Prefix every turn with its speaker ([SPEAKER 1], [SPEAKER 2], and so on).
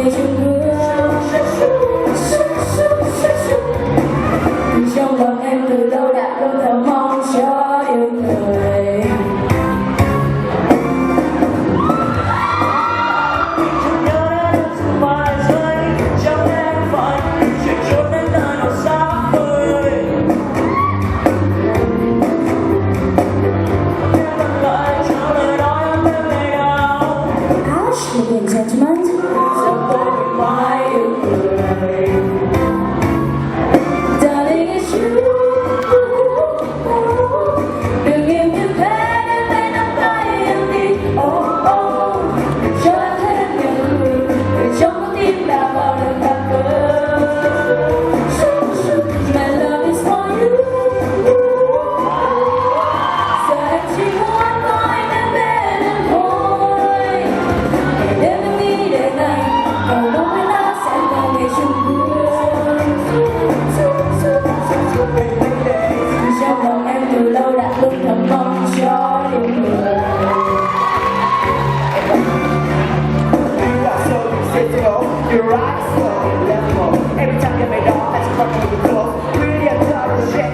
[SPEAKER 1] người chung hương. Trong lòng em từ lâu đã luôn thầm mong cho yêu người. Ladies and gentlemen, darling, it's you. Đừng yêu như thế nên tay nắm tay em đi. Oh oh, cho em thấy em nhận người trong con tim đã bao lần thầm mơ. My love is for you. Giờ em chỉ muốn có em bên em thôi. Để em nghĩ để này, còn đâu với nó sẽ là ngày chung hương. Trong lòng em từ lâu đã luôn thầm mong cho yêu người.
[SPEAKER 2] Your eyes so level. Every time you made all, I just want you to close. Really, I'm trying to check.